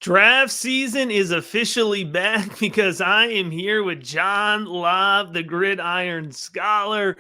Draft season is officially back because I am here with John Love, the Gridiron Scholar.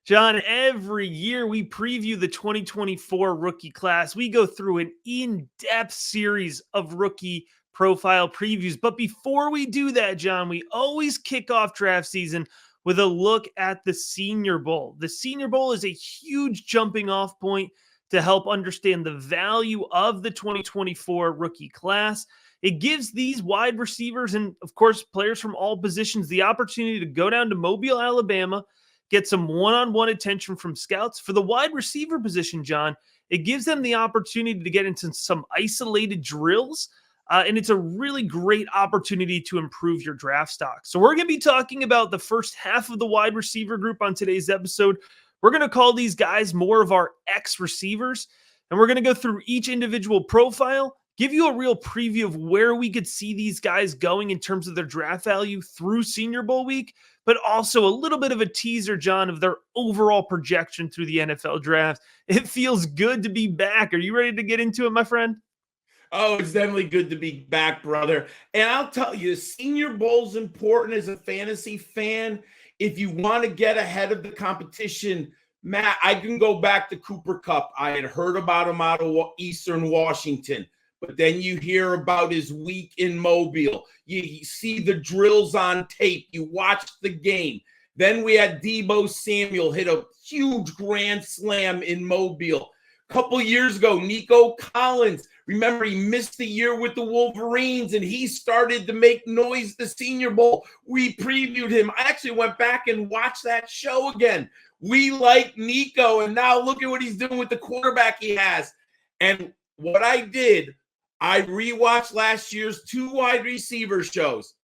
John, every year we preview the 2024 rookie class. We go through an in depth series of rookie profile previews. But before we do that, John, we always kick off draft season with a look at the Senior Bowl. The Senior Bowl is a huge jumping off point to help understand the value of the 2024 rookie class. It gives these wide receivers and, of course, players from all positions the opportunity to go down to Mobile, Alabama, get some one-on-one attention from scouts. For the wide receiver position, John, it gives them the opportunity to get into some isolated drills, and it's a really great opportunity to improve your draft stock. So we're going to be talking about the first half of the wide receiver group on today's episode. We're going to call these guys more of our X receivers, and we're going to go through each individual profile, give you a real preview of where we could see these guys going in terms of their draft value through Senior Bowl week, but also a little bit of a teaser, John, of their overall projection through the NFL draft. It feels good to be back. Are you ready to get into it, my friend? Oh, it's definitely good to be back, brother. And I'll tell you, Senior Bowl's important as a fantasy fan. If you want to get ahead of the competition, Matt, I can go back to Cooper Kupp. I had heard about him out of Eastern Washington, but then you hear about his week in Mobile. You see the drills on tape. You watch the game. Then we had Deebo Samuel hit a huge grand slam in Mobile. A couple years ago, Nico Collins, remember he missed the year with the Wolverines and he started to make noise the Senior Bowl. We previewed him. I actually went back and watched that show again. We like Nico, and now look at what he's doing with the quarterback he has. And what I did, I rewatched last year's 2 wide receiver shows.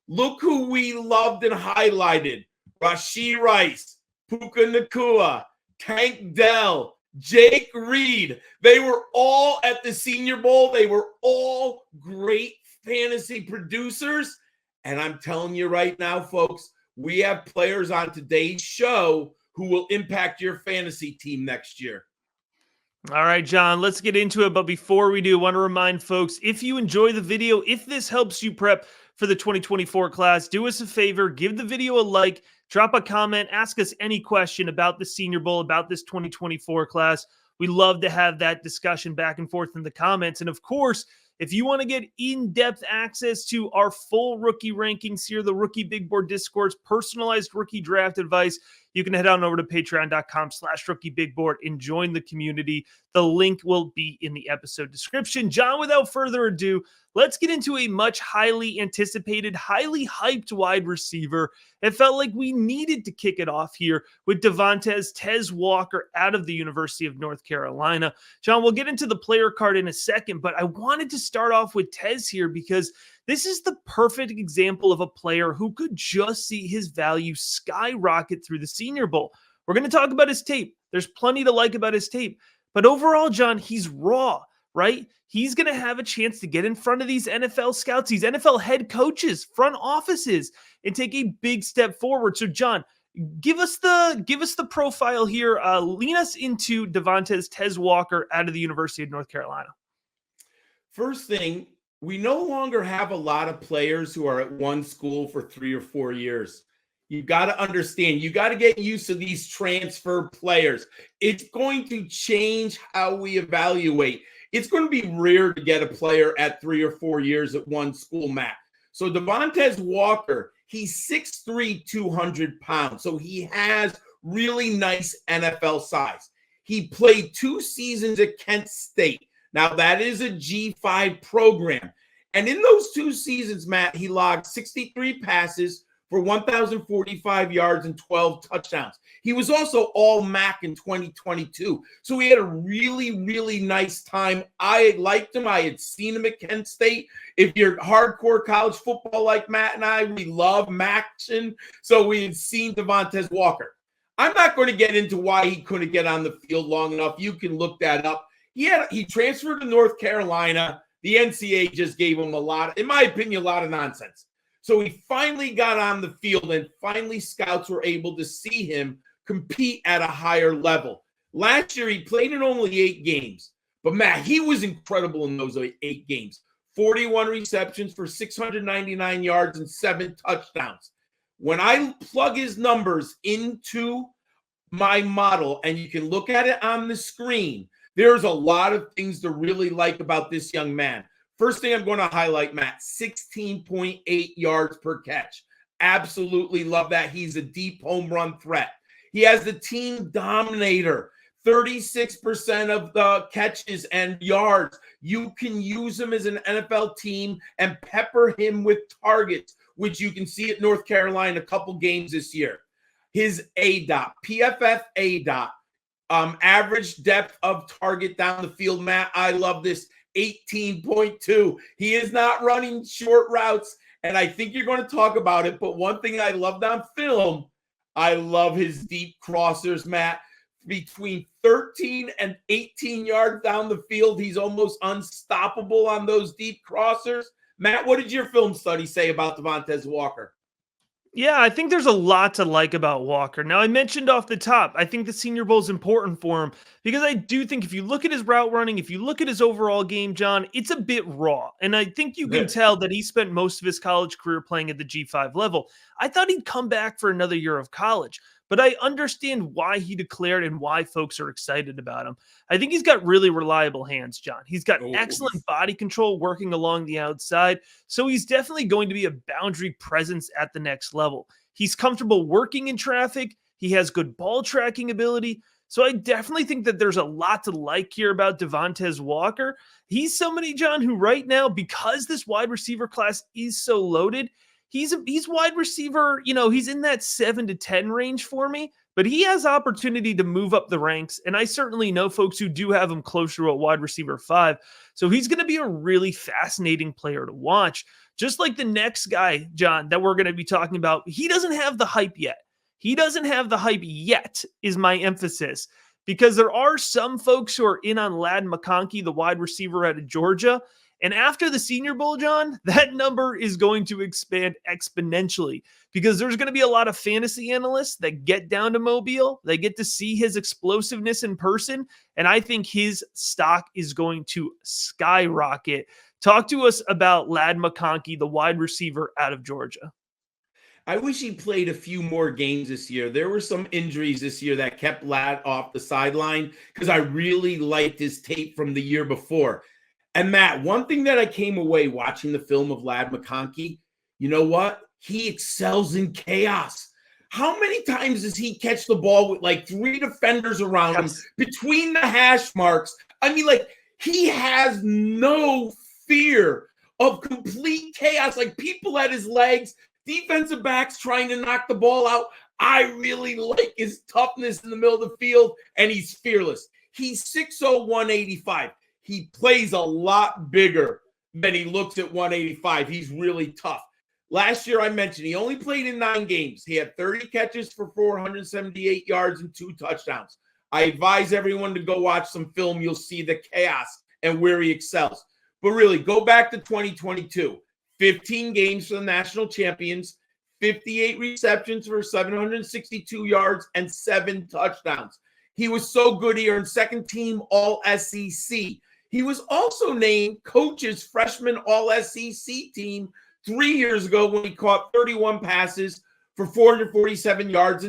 Look who we loved and highlighted. Rashee Rice, Puka Nacua, Tank Dell, Jake Reed. They were all at the Senior Bowl. They were all great fantasy producers. And I'm telling you right now, folks, we have players on today's show who will impact your fantasy team next year. All right, John, let's get into it. But before we do, I want to remind folks, if you enjoy the video, if this helps you prep for the 2024 class, do us a favor, give the video a like, drop a comment, ask us any question about the Senior Bowl, about this 2024 class. We love to have that discussion back and forth in the comments. And of course, if you want to get in-depth access to our full rookie rankings here, the Rookie Big Board Discourse, personalized rookie draft advice, you can head on over to patreon.com/rookiebigboard and join the community. The link will be in the episode description. John, without further ado, let's get into a much highly anticipated, highly hyped wide receiver. It felt like we needed to kick it off here with Tez Walker out of the University of North Carolina. John, we'll get into the player card in a second, but I wanted to start off with Tez here because this is the perfect example of a player who could just see his value skyrocket through the Senior Bowl. We're going to talk about his tape. There's plenty to like about his tape. But overall, John, he's raw, right? He's going to have a chance to get in front of these NFL scouts, these NFL head coaches, front offices, and take a big step forward. So, John, give us the profile here. Lean us into Tez Walker out of the University of North Carolina. First thing, we no longer have a lot of players who are at one school for 3 or 4 years. You got to understand, you got to get used to these transfer players. It's going to change how we evaluate. It's going to be rare to get a player at 3 or 4 years at one school, Matt. So Tez Walker, he's 6'3", 200 pounds. So he has really nice NFL size. He played 2 seasons at Kent State. Now, that is a G5 program. And in those 2 seasons, Matt, he logged 63 passes for 1,045 yards and 12 touchdowns. He was also all MAC in 2022. So he had a really, really nice time. I liked him. I had seen him at Kent State. If you're hardcore college football like Matt and I, we love MACtion. So we had seen Tez Walker. I'm not going to get into why he couldn't get on the field long enough. You can look that up. He transferred to North Carolina. The NCAA just gave him in my opinion, a lot of nonsense. So he finally got on the field, and finally scouts were able to see him compete at a higher level. Last year, he played in only 8 games. But, Matt, he was incredible in those 8 games. 41 receptions for 699 yards and 7 touchdowns. When I plug his numbers into my model, and you can look at it on the screen, there's a lot of things to really like about this young man. First thing I'm going to highlight, Matt, 16.8 yards per catch. Absolutely love that. He's a deep home run threat. He has the team dominator, 36% of the catches and yards. You can use him as an NFL team and pepper him with targets, which you can see at North Carolina a couple games this year. His ADOT, PFF ADOT, average depth of target down the field, Matt, I love this, 18.2. He is not running short routes, and I think you're going to talk about it, but one thing I loved on film, I love his deep crossers, Matt. Between 13 and 18 yards down the field, he's almost unstoppable on those deep crossers. Matt, what did your film study say about Tez Walker? Yeah, I think there's a lot to like about Walker. Now, I mentioned off the top, I think the Senior Bowl is important for him because I do think if you look at his route running, if you look at his overall game, John, it's a bit raw. And I think you can tell that he spent most of his college career playing at the G5 level. I thought he'd come back for another year of college, but I understand why he declared and why folks are excited about him. I think he's got really reliable hands, John. He's got excellent body control working along the outside, so he's definitely going to be a boundary presence at the next level. He's comfortable working in traffic. He has good ball tracking ability. So I definitely think that there's a lot to like here about Tez Walker. He's somebody, John, who right now, because this wide receiver class is so loaded, he's wide receiver, he's in that 7 to 10 range for me, but he has opportunity to move up the ranks. And I certainly know folks who do have him closer to a wide receiver 5. So he's going to be a really fascinating player to watch. Just like the next guy, John, that we're going to be talking about, he doesn't have the hype yet. He doesn't have the hype yet is my emphasis, because there are some folks who are in on McConkey, the wide receiver out of Georgia. And after the Senior Bowl, John, that number is going to expand exponentially because there's going to be a lot of fantasy analysts that get down to Mobile. They get to see his explosiveness in person, and I think his stock is going to skyrocket. Talk to us about McConkey, the wide receiver out of Georgia. I wish he played a few more games this year. There were some injuries this year that kept Ladd off the sideline because I really liked his tape from the year before. And Matt, one thing that I came away watching the film of McConkey, you know what? He excels in chaos. How many times does he catch the ball with like 3 defenders around him between the hash marks? I mean, like, he has no fear of complete chaos, like people at his legs, defensive backs trying to knock the ball out. I really like his toughness in the middle of the field, and he's fearless. He's 6'0", 185. He plays a lot bigger than he looks at 185. He's really tough. Last year, I mentioned he only played in 9 games. He had 30 catches for 478 yards and 2 touchdowns. I advise everyone to go watch some film. You'll see the chaos and where he excels. But really, go back to 2022. 15 games for the national champions, 58 receptions for 762 yards and 7 touchdowns. He was so good he earned second team All-SEC. He was also named coach's freshman All-SEC team 3 years ago when he caught 31 passes for 447 yards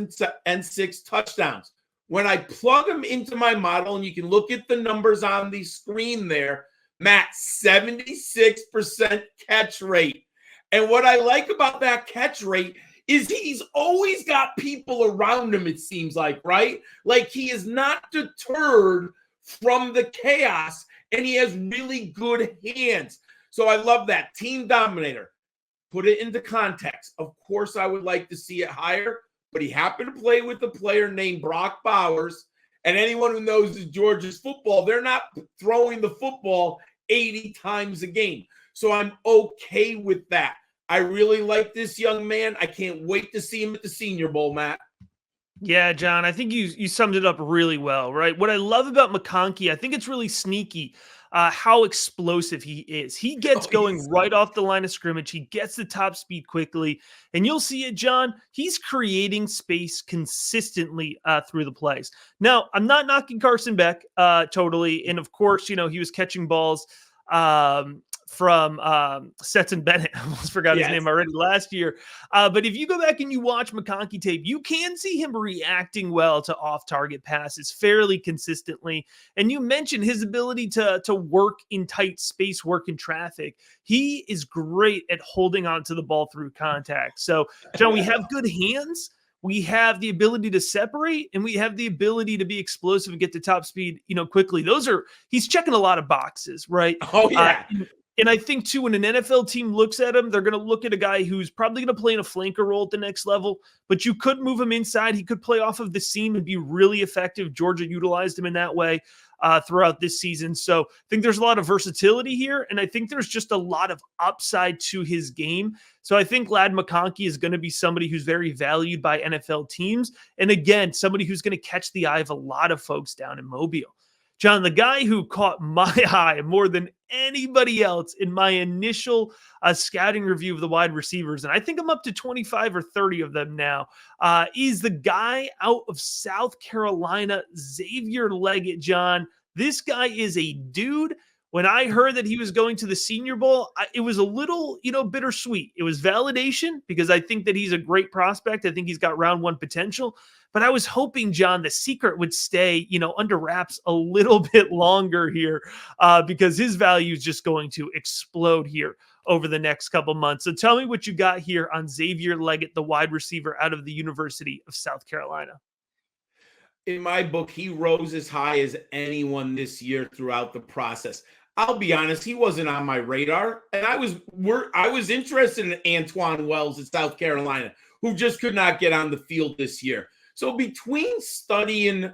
and 6 touchdowns. When I plug him into my model, and you can look at the numbers on the screen there, Matt, 76% catch rate. And what I like about that catch rate is he's always got people around him, it seems like, right? Like he is not deterred from the chaos, and he has really good hands. So I love that. Team dominator. Put it into context. Of course, I would like to see it higher, but he happened to play with a player named Brock Bowers. And anyone who knows Georgia's football, they're not throwing the football 80 times a game. So I'm okay with that. I really like this young man. I can't wait to see him at the Senior Bowl, Matt. Yeah, John, I think you summed it up really well, right? What I love about McConkey, I think it's really sneaky how explosive he is. He gets going right off the line of scrimmage. He gets the top speed quickly. And you'll see it, John. He's creating space consistently through the plays. Now, I'm not knocking Carson Beck totally. And of course, he was catching balls from Stetson Bennett. I almost forgot his Yes. name already last year. But if you go back and you watch McConkey tape, you can see him reacting well to off-target passes fairly consistently. And you mentioned his ability to work in tight space, work in traffic. He is great at holding on to the ball through contact. So, John, we have good hands. We have the ability to separate, and we have the ability to be explosive and get to top speed, quickly. He's checking a lot of boxes, right? Oh, yeah. And I think, too, when an NFL team looks at him, they're going to look at a guy who's probably going to play in a flanker role at the next level, but you could move him inside. He could play off of the seam and be really effective. Georgia utilized him in that way throughout this season. So I think there's a lot of versatility here, and I think there's just a lot of upside to his game. So I think Ladd McConkey is going to be somebody who's very valued by NFL teams. And again, somebody who's going to catch the eye of a lot of folks down in Mobile. John, the guy who caught my eye more than anybody else in my initial scouting review of the wide receivers, and I think I'm up to 25 or 30 of them now, is the guy out of South Carolina, Xavier Legette. John, this guy is a dude. When I heard that he was going to the Senior Bowl, it was a little, bittersweet. It was validation because I think that he's a great prospect. I think he's got round one potential. But I was hoping, John, the secret would stay, under wraps a little bit longer here because his value is just going to explode here over the next couple months. So tell me what you got here on Xavier Legette, the wide receiver out of the University of South Carolina. In my book, he rose as high as anyone this year throughout the process. I'll be honest, he wasn't on my radar, and I was interested in Antoine Wells at South Carolina, who just could not get on the field this year. So between studying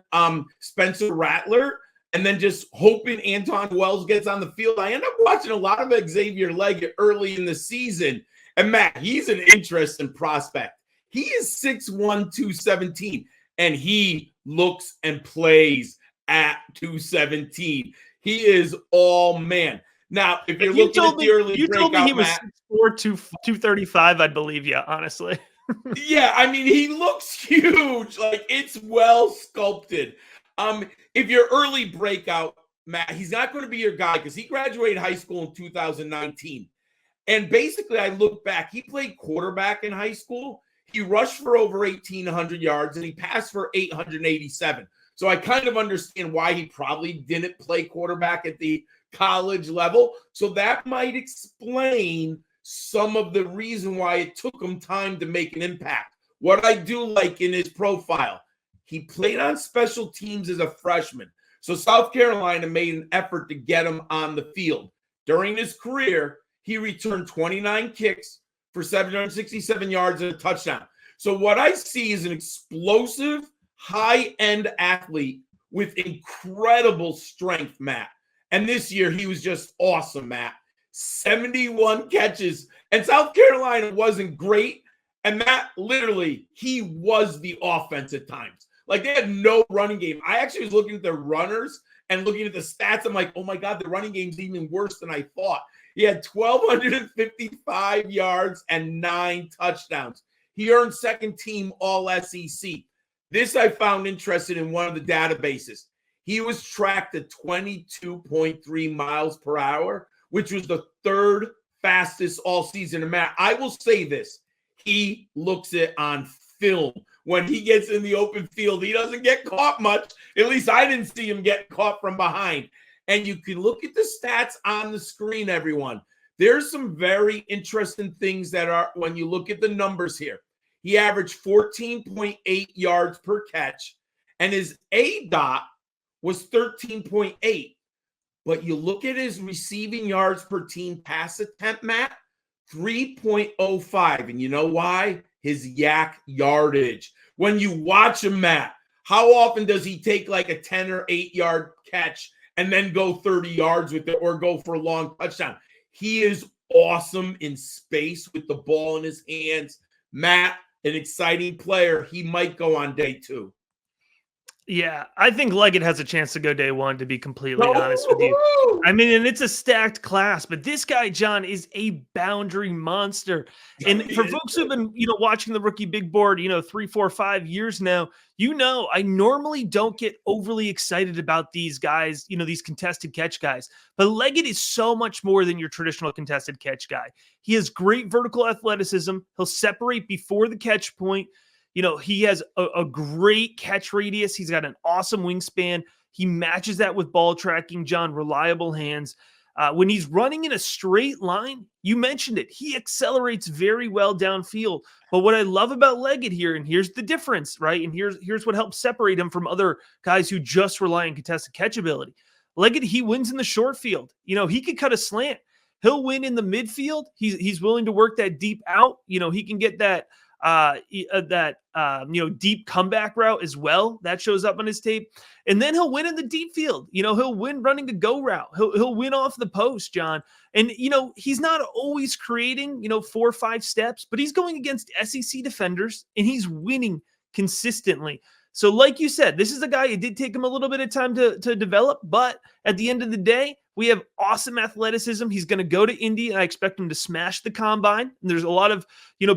Spencer Rattler and then just hoping Antoine Wells gets on the field, I end up watching a lot of Xavier Legette early in the season. And Matt, he's an interesting prospect. He is 6'1", 217, and he looks and plays at 217. He is all man. Now, if you're looking at the early breakout, told me he was 6'4", 235, I'd believe you, honestly. Yeah, I mean, he looks huge. Like, it's well sculpted. If you're early breakout, Matt, he's not going to be your guy because he graduated high school in 2019. And basically, I look back, he played quarterback in high school. He rushed for over 1,800 yards, and he passed for 887. So I kind of understand why he probably didn't play quarterback at the college level. So that might explain some of the reason why it took him time to make an impact. What I do like in his profile, he played on special teams as a freshman. So South Carolina made an effort to get him on the field. During his career, he returned 29 kicks for 767 yards and a touchdown. So what I see is an explosive, high-end athlete with incredible strength, Matt. And this year, he was just awesome, Matt. 71 catches. And South Carolina wasn't great. And Matt, literally, he was the offense at times. Like, they had no running game. I actually was looking at their runners and looking at the stats. I'm like, oh, my God, the running game's even worse than I thought. He had 1,255 yards and 9 touchdowns. He earned second team All-SEC. This I found interesting in one of the databases. He was tracked at 22.3 miles per hour, which was the third fastest all season. And Matt, I will say this. He looks it on film. When he gets in the open field, he doesn't get caught much. At least I didn't see him get caught from behind. And you can look at the stats on the screen, everyone. There's some very interesting things that are, when you look at the numbers here, he averaged 14.8 yards per catch, and his ADOT was 13.8. But you look at his receiving yards per team pass attempt, Matt, 3.05. And you know why? His yak yardage. When you watch him, Matt, how often does he take like a 10 or 8 yard catch and then go 30 yards with it or go for a long touchdown? He is awesome in space with the ball in his hands. Matt, an exciting player. He might go on day 2. Yeah, I think Leggett has a chance to go day one, to be completely honest with you. Oh, I mean, and it's a stacked class, but this guy, John, is a boundary monster. And for folks who've been, watching the rookie big board, 3, 4, 5 years now, I normally don't get overly excited about these guys, these contested catch guys. But Leggett is so much more than your traditional contested catch guy. He has great vertical athleticism. He'll separate before the catch point. He has a great catch radius. He's got an awesome wingspan. He matches that with ball tracking, John, reliable hands. When he's running in a straight line, you mentioned it, he accelerates very well downfield. But what I love about Leggett here, and here's the difference, right? And here's what helps separate him from other guys who just rely on contested catch ability. Leggett, he wins in the short field. He could cut a slant. He'll win in the midfield. He's willing to work that deep out. He can get that deep comeback route as well. That shows up on his tape. And then he'll win in the deep field. He'll win running a go route. He'll win off the post, John. And, he's not always creating, 4 or 5 steps, but he's going against SEC defenders and he's winning consistently. So like you said, this is a guy, it did take him a little bit of time to develop, but at the end of the day, we have awesome athleticism. He's going to go to Indy, and I expect him to smash the combine. And there's a lot of,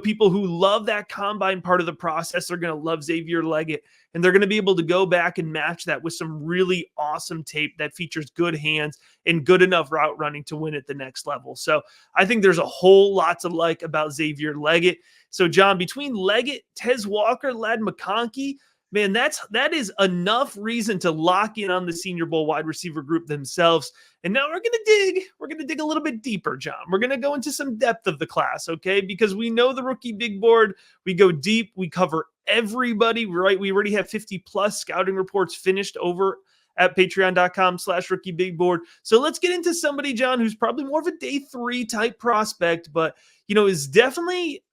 people who love that combine part of the process. They're going to love Xavier Legette, and they're going to be able to go back and match that with some really awesome tape that features good hands and good enough route running to win at the next level. So I think there's a whole lot to like about Xavier Legette. So John, between Legette, Tez Walker, Lad McConkey, man, that is enough reason to lock in on the Senior Bowl wide receiver group themselves. And now we're going to dig a little bit deeper, John. We're going to go into some depth of the class, okay? Because we know the rookie big board, we go deep, we cover everybody, right? We already have 50 plus scouting reports finished over at patreon.com/rookie big board. So let's get into somebody, John, who's probably more of a day 3 type prospect, but is definitely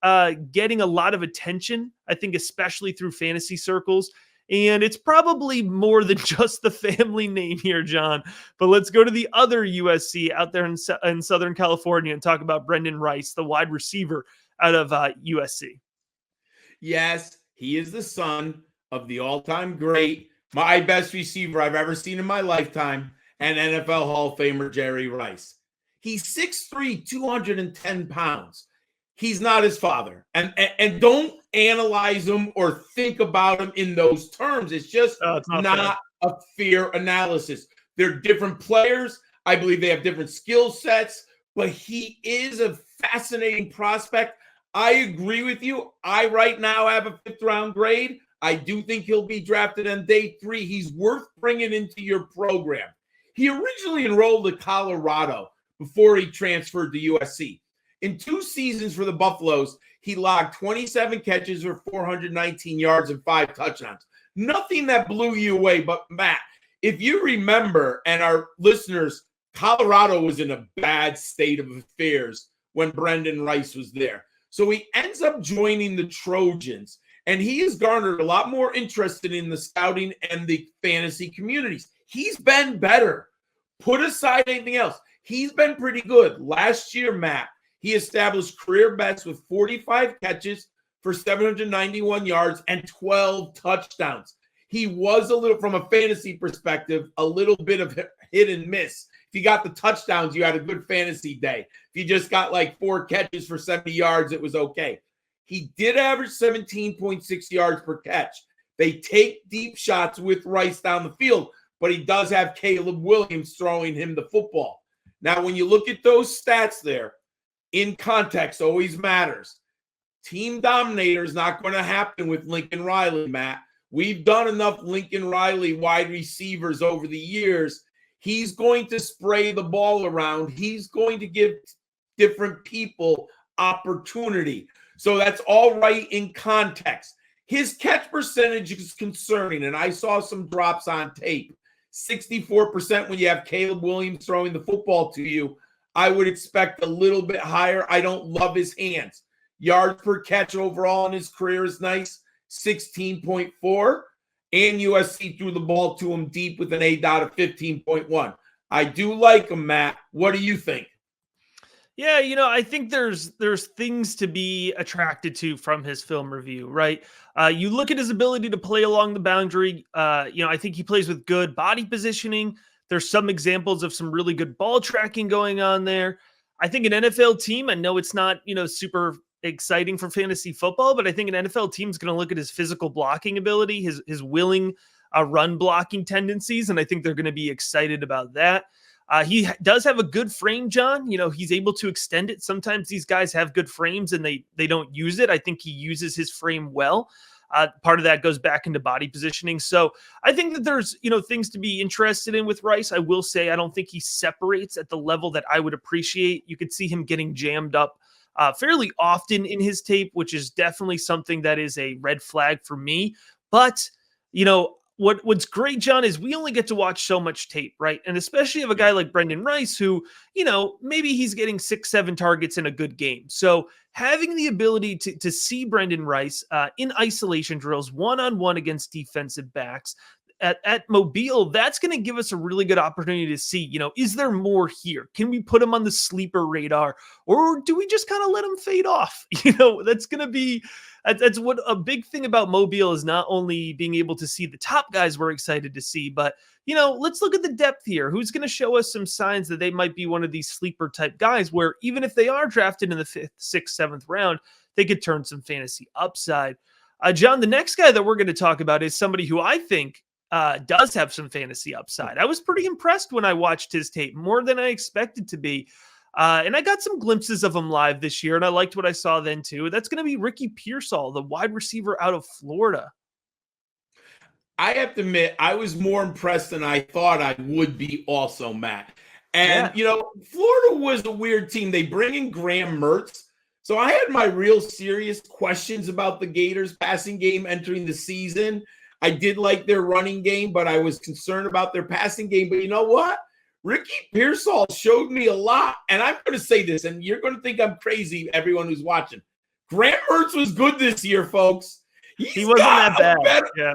getting a lot of attention, I think, especially through fantasy circles. And it's probably more than just the family name here, John. But let's go to the other USC out there in Southern California and talk about Brenden Rice, the wide receiver out of USC. Yes, he is the son of the all-time great, my best receiver I've ever seen in my lifetime, and NFL Hall of Famer Jerry Rice. He's 6'3", 210 pounds. He's not his father. And don't analyze him or think about him in those terms. It's just not a fair analysis. They're different players. I believe they have different skill sets, but he is a fascinating prospect. I agree with you. I right now have a 5th round grade. I do think he'll be drafted on day 3. He's worth bringing into your program. He originally enrolled at Colorado before he transferred to USC. In 2 seasons for the Buffaloes, he logged 27 catches for 419 yards and 5 touchdowns. Nothing that blew you away, but Matt, if you remember, and our listeners, Colorado was in a bad state of affairs when Brenden Rice was there. So he ends up joining the Trojans, and he has garnered a lot more interest in the scouting and the fantasy communities. He's been better. Put aside anything else, he's been pretty good. Last year, Matt, he established career best with 45 catches for 791 yards and 12 touchdowns. He was a little, from a fantasy perspective, a little bit of hit and miss. If you got the touchdowns, you had a good fantasy day. If you just got like 4 catches for 70 yards, it was okay. He did average 17.6 yards per catch. They take deep shots with Rice down the field, but he does have Caleb Williams throwing him the football. Now, when you look at those stats there, in context always matters. Team dominator is not going to happen with Lincoln Riley, Matt. We've done enough Lincoln Riley wide receivers over the years. He's going to spray the ball around. He's going to give different people opportunity. So that's all right in context. His catch percentage is concerning, and I saw some drops on tape. 64% when you have Caleb Williams throwing the football to you. I would expect a little bit higher. I don't love his hands. Yards per catch overall in his career is nice, 16.4. And USC threw the ball to him deep with an A dot of 15.1. I do like him, Matt. What do you think? Yeah, I think there's things to be attracted to from his film review, right? You look at his ability to play along the boundary. I think he plays with good body positioning. There's some examples of some really good ball tracking going on there. I think an NFL team, I know it's not, super exciting for fantasy football, but I think an NFL team is going to look at his physical blocking ability, his willing run blocking tendencies, and I think they're going to be excited about that. He does have a good frame, John. He's able to extend it. Sometimes these guys have good frames and they don't use it. I think he uses his frame well. Part of that goes back into body positioning. So I think that there's, things to be interested in with Rice. I will say I don't think he separates at the level that I would appreciate. You could see him getting jammed up fairly often in his tape, which is definitely something that is a red flag for me. But, what's great, John, is we only get to watch so much tape, right? And especially of a guy like Brenden Rice, who, maybe he's getting 6-7 targets in a good game. So having the ability to see Brenden Rice in isolation drills, one-on-one against defensive backs at Mobile, that's going to give us a really good opportunity to see, is there more here? Can we put him on the sleeper radar, or do we just kind of let him fade off? That's going to be that's what a big thing about Mobile is, not only being able to see the top guys we're excited to see, but let's look at the depth here. Who's going to show us some signs that they might be one of these sleeper type guys where even if they are drafted in the 5th, 6th, 7th round, they could turn some fantasy upside. John, the next guy that we're going to talk about is somebody who I think does have some fantasy upside. I was pretty impressed when I watched his tape, more than I expected to be. And I got some glimpses of him live this year, and I liked what I saw then too. That's going to be Ricky Pearsall, the wide receiver out of Florida. I have to admit, I was more impressed than I thought I would be also, Matt. And, Florida was a weird team. They bring in Graham Mertz. So I had my real serious questions about the Gators passing game entering the season. I did like their running game, but I was concerned about their passing game. But you know what? Ricky Pearsall showed me a lot. And I'm going to say this, and you're going to think I'm crazy, everyone who's watching. Graham Mertz was good this year, folks. He wasn't that bad. Yeah.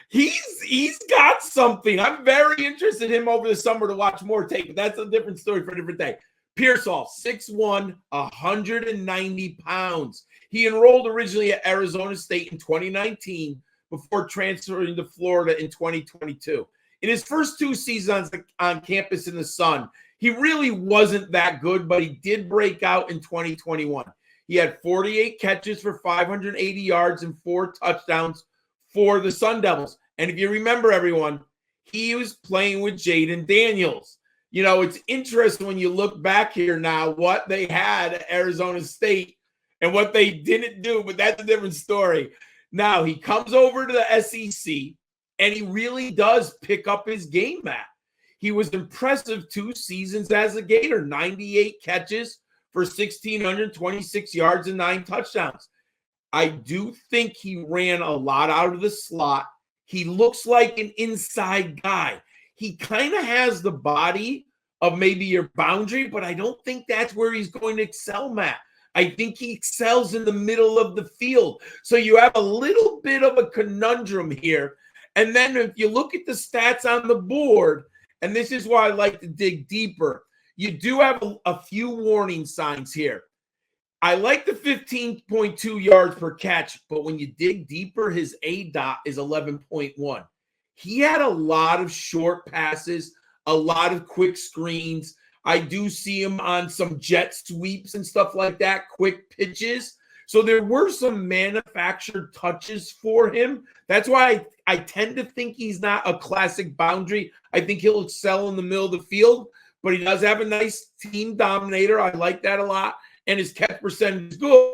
He's got something. I'm very interested in him over the summer to watch more tape, but that's a different story for a different day. Pearsall, 6'1", 190 pounds. He enrolled originally at Arizona State in 2019 before transferring to Florida in 2022. In his first 2 seasons on campus in the Sun, he really wasn't that good, but he did break out in 2021. He had 48 catches for 580 yards and 4 touchdowns for the Sun Devils. And if you remember, everyone, he was playing with Jaden Daniels. It's interesting when you look back here now what they had at Arizona State and what they didn't do, but that's a different story. Now he comes over to the SEC, and he really does pick up his game, Matt. He was impressive 2 seasons as a Gator, 98 catches for 1,626 yards and 9 touchdowns. I do think he ran a lot out of the slot. He looks like an inside guy. He kind of has the body of maybe your boundary, but I don't think that's where he's going to excel, Matt. I think he excels in the middle of the field. So you have a little bit of a conundrum here. And then if you look at the stats on the board, and this is why I like to dig deeper, you do have a few warning signs here. I like the 15.2 yards per catch, but when you dig deeper, his ADOT is 11.1. He had a lot of short passes, a lot of quick screens. I do see him on some jet sweeps and stuff like that, quick pitches. So there were some manufactured touches for him. That's why I tend to think he's not a classic boundary. I think he'll excel in the middle of the field, but he does have a nice team dominator. I like that a lot. And his catch percentage is good.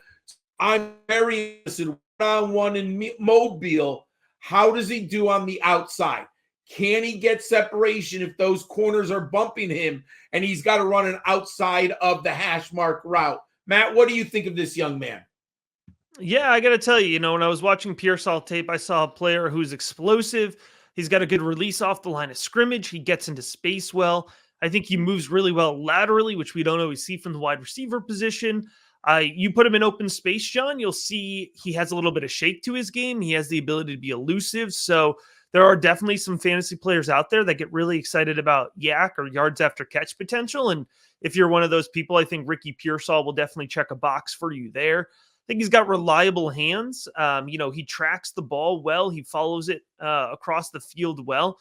I'm very interested one-on-one in Mobile. How does he do on the outside? Can he get separation if those corners are bumping him and he's got to run an outside of the hash mark route? Matt, what do you think of this young man? Yeah, I got to tell you, when I was watching Pearsall tape, I saw a player who's explosive. He's got a good release off the line of scrimmage. He gets into space well. I think he moves really well laterally, which we don't always see from the wide receiver position. You put him in open space, John, you'll see he has a little bit of shake to his game. He has the ability to be elusive. So there are definitely some fantasy players out there that get really excited about yak or yards after catch potential. And if you're one of those people, I think Ricky Pearsall will definitely check a box for you there. I think he's got reliable hands. He tracks the ball well. He follows it across the field well.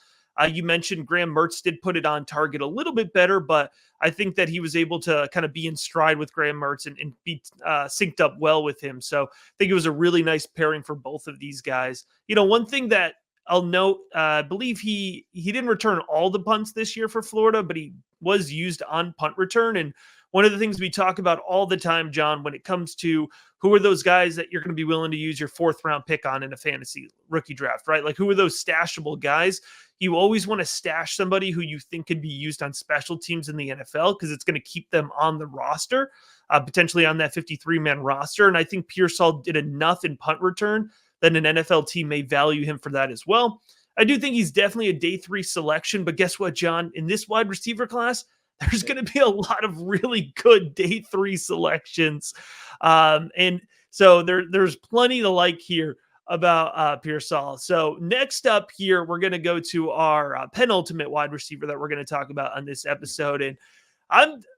You mentioned Graham Mertz did put it on target a little bit better, but I think that he was able to kind of be in stride with Graham Mertz and be synced up well with him. So I think it was a really nice pairing for both of these guys. One thing that I'll note, I believe he didn't return all the punts this year for Florida, but he was used on punt return. And one of the things we talk about all the time, John, when it comes to who are those guys that you're going to be willing to use your 4th round pick on in a fantasy rookie draft, right? Like, who are those stashable guys? You always want to stash somebody who you think could be used on special teams in the NFL because it's going to keep them on the roster, potentially on that 53-man roster. And I think Pearsall did enough in punt return that an NFL team may value him for that as well. I do think he's definitely a day 3 selection, but guess what, John? In this wide receiver class, there's going to be a lot of really good day 3 selections. And so there's plenty to like here about Pearsall. So next up here, we're going to go to our penultimate wide receiver that we're going to talk about on this episode. And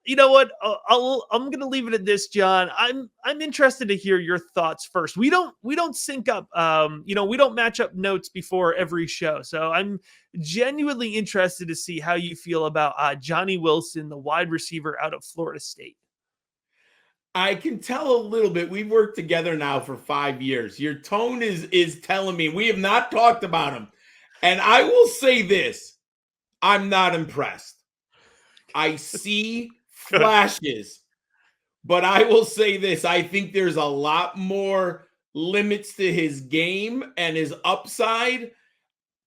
you know what? I'm going to leave it at this, John. I'm interested to hear your thoughts first. We don't sync up. We don't match up notes before every show. So I'm genuinely interested to see how you feel about Johnny Wilson, the wide receiver out of Florida State. I can tell a little bit. We've worked together now for 5 years. Your tone is telling me we have not talked about him. And I will say this, I'm not impressed. I see flashes, but I will say this, I think there's a lot more limits to his game and his upside.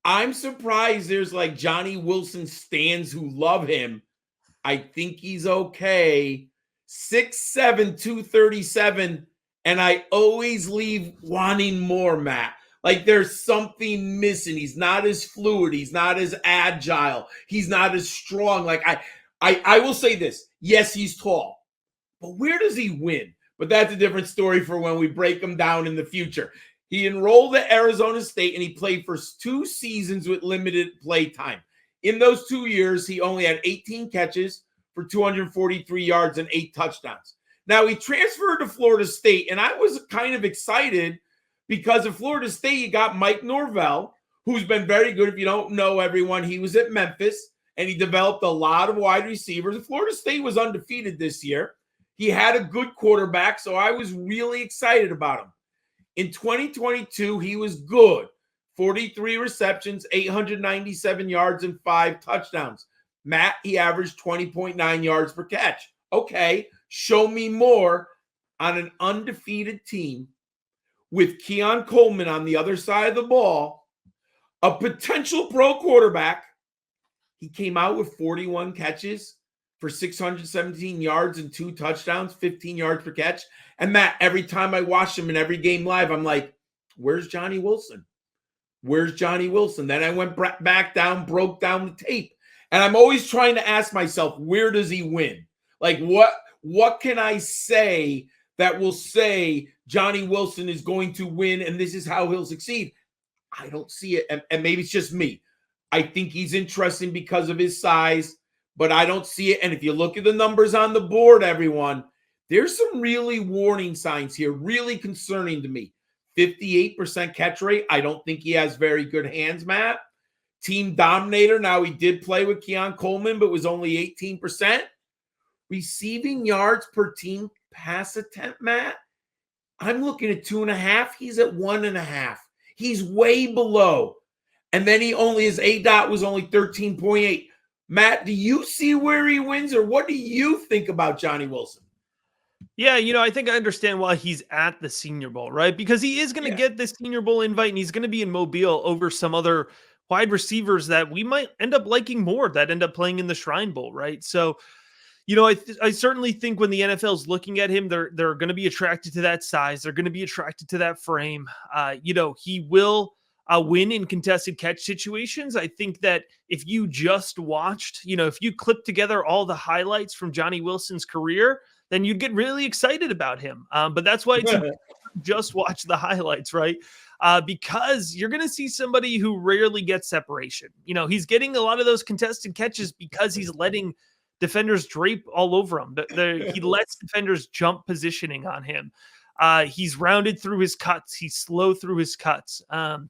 I'm surprised there's like Johnny Wilson stans who love him. I think he's okay. 6'7", 237, and I always leave wanting more, Matt. Like there's something missing. He's not as fluid. He's not as agile. He's not as strong. Like I will say this. Yes, he's tall, but where does he win? But that's a different story for when we break him down in the future. He enrolled at Arizona State, and he played for 2 seasons with limited play time. In those 2 years, he only had 18 catches for 243 yards and 8 touchdowns. Now, he transferred to Florida State, and I was kind of excited because at Florida State, you got Mike Norvell, who's been very good. If you don't know everyone, he was at Memphis, and he developed a lot of wide receivers. And Florida State was undefeated this year. He had a good quarterback, so I was really excited about him. In 2022, he was good. 43 receptions, 897 yards, and 5 touchdowns. Matt, he averaged 20.9 yards per catch. Okay, show me more on an undefeated team with Keon Coleman on the other side of the ball, a potential pro quarterback. He came out with 41 catches for 617 yards and 2 touchdowns, 15 yards per catch. And Matt, every time I watch him in every game live, I'm like, where's Johnny Wilson? Where's Johnny Wilson? Then I went back down, broke down the tape. And I'm always trying to ask myself, where does he win? Like, what can I say that will say Johnny Wilson is going to win and this is how he'll succeed? I don't see it. And maybe it's just me. I think he's interesting because of his size, but I don't see it. And if you look at the numbers on the board, everyone, there's some really warning signs here, really concerning to me. 58% catch rate. I don't think he has very good hands, Matt. Team dominator. Now, he did play with Keon Coleman, but was only 18%. Receiving yards per team pass attempt, Matt. I'm looking at 2.5. He's at 1.5. He's way below. And then his ADOT was only 13.8. Matt, do you see where he wins, or what do you think about Johnny Wilson? Yeah, I think I understand why he's at the Senior Bowl, right? Because he is going to get the Senior Bowl invite, and he's going to be in Mobile over some other wide receivers that we might end up liking more that end up playing in the Shrine Bowl, right? So, I certainly think when the NFL is looking at him, they're going to be attracted to that size. They're going to be attracted to that frame. He will win in contested catch situations. I think that if you just watched, if you clip together all the highlights from Johnny Wilson's career, then you'd get really excited about him. But that's why it's just watch the highlights, right? because you're going to see somebody who rarely gets separation. You know, he's getting a lot of those contested catches because he's letting defenders drape all over him. He lets defenders jump positioning on him. He's rounded through his cuts. He's slow through his cuts. And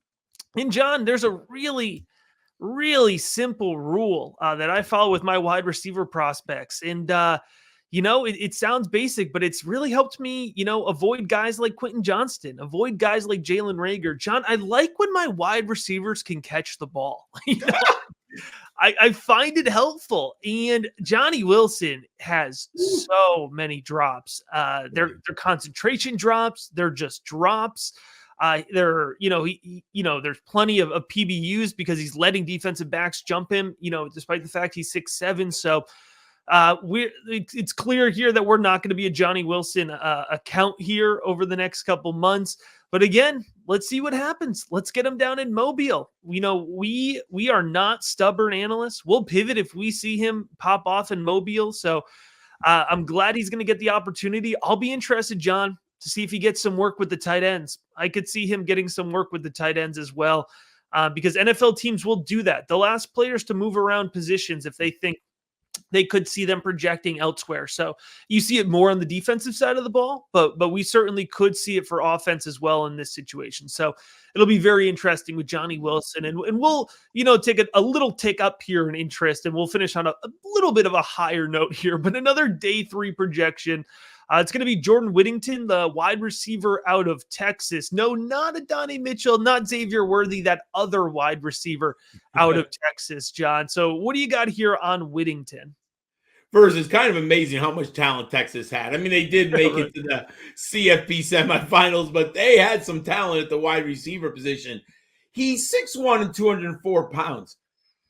John, there's a really simple rule that I follow with my wide receiver prospects. And, it sounds basic, but it's really helped me, avoid guys like Quentin Johnston, avoid guys like Jalen Reagor. John, I like when my wide receivers can catch the ball. I find it helpful. And Johnny Wilson has so many drops. They're concentration drops. They're just drops. There's plenty of PBUs because he's letting defensive backs jump him, despite the fact he's 6'7". So it's clear here that we're not going to be a Johnny Wilson account here over the next couple months. But again, let's see what happens. Let's get him down in Mobile. We are not stubborn analysts. We'll pivot if we see him pop off in Mobile. So I'm glad he's going to get the opportunity. I'll be interested, John, to see if he gets some work with the tight ends. I could see him getting some work with the tight ends as well, because NFL teams will do that. They'll ask players to move around positions if they think they could see them projecting elsewhere. So you see it more on the defensive side of the ball, but we certainly could see it for offense as well in this situation. So it'll be very interesting with Johnny Wilson, and we'll, take a little tick up here in interest, and we'll finish on a little bit of a higher note here, but another day 3 projection. It's going to be Jordon Whittington, the wide receiver out of Texas. No, not Adonai Mitchell, not Xavier Worthy, that other wide receiver out of Texas, John. So what do you got here on Whittington? First, it's kind of amazing how much talent Texas had. I mean, they did make it to the CFP semifinals, but they had some talent at the wide receiver position. He's 6'1" and 204 pounds.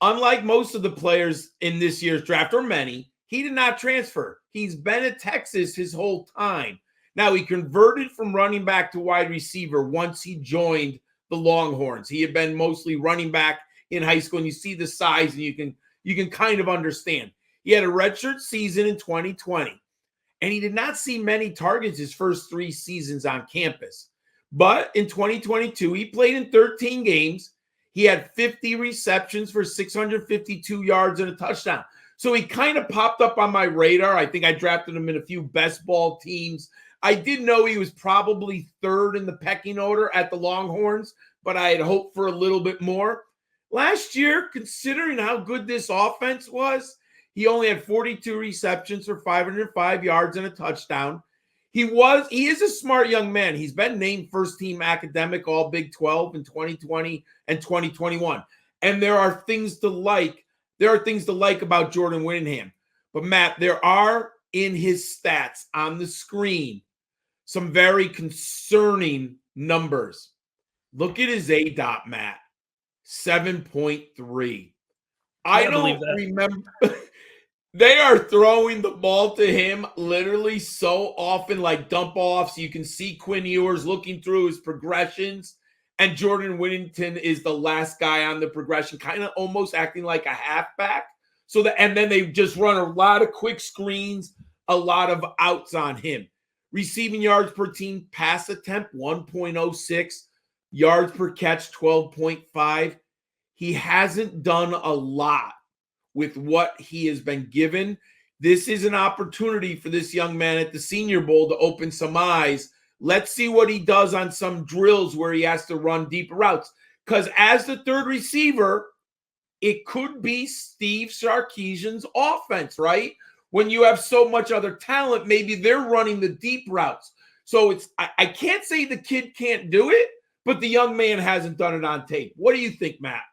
Unlike most of the players in this year's draft, or many, he did not transfer. He's been at Texas his whole time. Now, he converted from running back to wide receiver once he joined the Longhorns. He had been mostly running back in high school, and you see the size, and you can kind of understand. He had a redshirt season in 2020, and he did not see many targets his first 3 seasons on campus. But in 2022, he played in 13 games. He had 50 receptions for 652 yards and a touchdown. So he kind of popped up on my radar. I think I drafted him in a few best ball teams. I did know he was probably 3rd in the pecking order at the Longhorns, but I had hoped for a little bit more. Last year, considering how good this offense was, he only had 42 receptions for 505 yards and a touchdown. He is a smart young man. He's been named first-team academic All Big 12 in 2020 and 2021. And there are things to like. There are things to like about Jordon Whittingham. But, Matt, there are in his stats on the screen some very concerning numbers. Look at his ADOT, Matt. 7.3. I don't remember. They are throwing the ball to him literally so often, like dump offs. You can see Quinn Ewers looking through his progressions, and Jordon Whittington is the last guy on the progression, kind of almost acting like a halfback. And then they just run a lot of quick screens, a lot of outs on him. Receiving yards per team, pass attempt 1.06, yards per catch 12.5. He hasn't done a lot with what he has been given. This is an opportunity for this young man at the Senior Bowl to open some eyes. Let's see what he does on some drills where he has to run deeper routes. Because as the 3rd receiver, it could be Steve Sarkisian's offense, right? When you have so much other talent, maybe they're running the deep routes. So I can't say the kid can't do it, but the young man hasn't done it on tape. What do you think, Matt?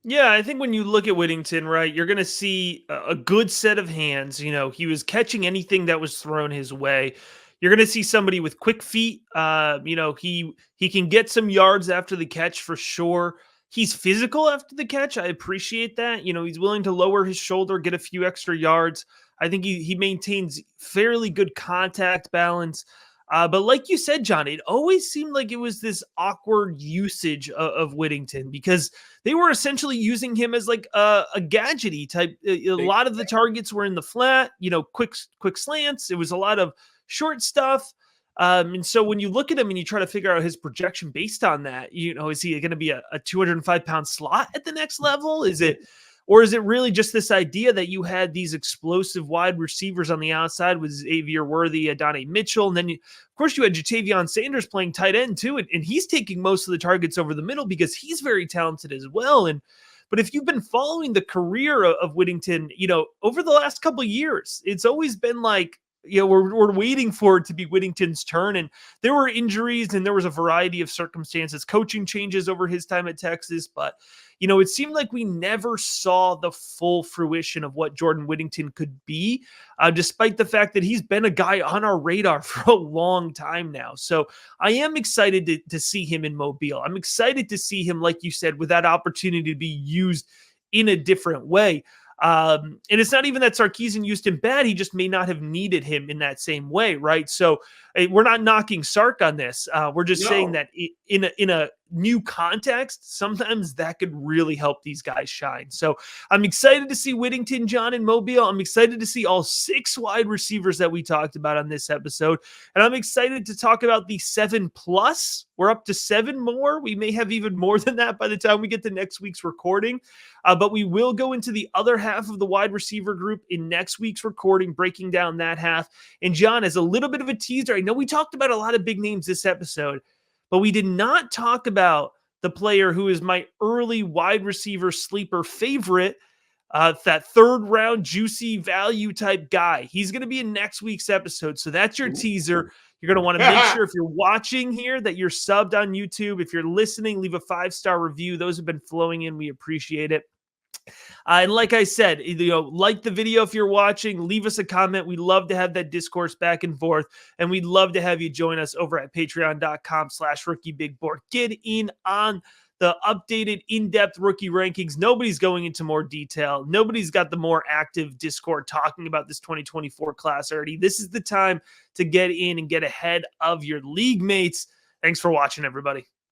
Yeah, I think when you look at Whittington, right, you're going to see a good set of hands. He was catching anything that was thrown his way. You're going to see somebody with quick feet. He can get some yards after the catch for sure. He's physical after the catch. I appreciate that. He's willing to lower his shoulder, get a few extra yards. I think he maintains fairly good contact balance. But like you said, John, it always seemed like it was this awkward usage of Whittington because they were essentially using him as like a gadgety type. A lot of the targets were in the flat, quick slants. It was a lot of short stuff. And so when you look at him and you try to figure out his projection based on that, is he going to be a 205-pound slot at the next level? Or is it really just this idea that you had these explosive wide receivers on the outside with Xavier Worthy, Adonai Mitchell, and then of course you had Jatavion Sanders playing tight end too, and he's taking most of the targets over the middle because he's very talented as well. But if you've been following the career of Whittington, over the last couple of years, it's always been like, we're waiting for it to be Whittington's turn. And there were injuries and there was a variety of circumstances, coaching changes over his time at Texas. But, it seemed like we never saw the full fruition of what Jordon Whittington could be, despite the fact that he's been a guy on our radar for a long time now. So I am excited to see him in Mobile. I'm excited to see him, like you said, with that opportunity to be used in a different way. And it's not even that Sarkisian used him bad. He just may not have needed him in that same way. Right. So we're not knocking Sark on this. We're just saying that in a new context, sometimes that could really help these guys shine. So I'm excited to see Whittington, John, and Mobile. I'm excited to see all 6 wide receivers that we talked about on this episode. And I'm excited to talk about the 7+. We're up to 7 more. We may have even more than that by the time we get to next week's recording. But we will go into the other half of the wide receiver group in next week's recording, breaking down that half. And John, as a little bit of a teaser, I know we talked about a lot of big names this episode, but we did not talk about the player who is my early wide receiver sleeper favorite, that 3rd round juicy value type guy. He's going to be in next week's episode. So that's your teaser. You're going to want to make sure if you're watching here that you're subbed on YouTube. If you're listening, leave a 5-star review. Those have been flowing in. We appreciate it. And like I said, like the video if you're watching, leave us a comment. We love to have that discourse back and forth, and we'd love to have you join us over at patreon.com/rookiebigboard. Get in on the updated in-depth rookie rankings. Nobody's going into more detail. Nobody's got the more active Discord talking about this 2024 class already. This is the time to get in and get ahead of your league mates. Thanks for watching, everybody.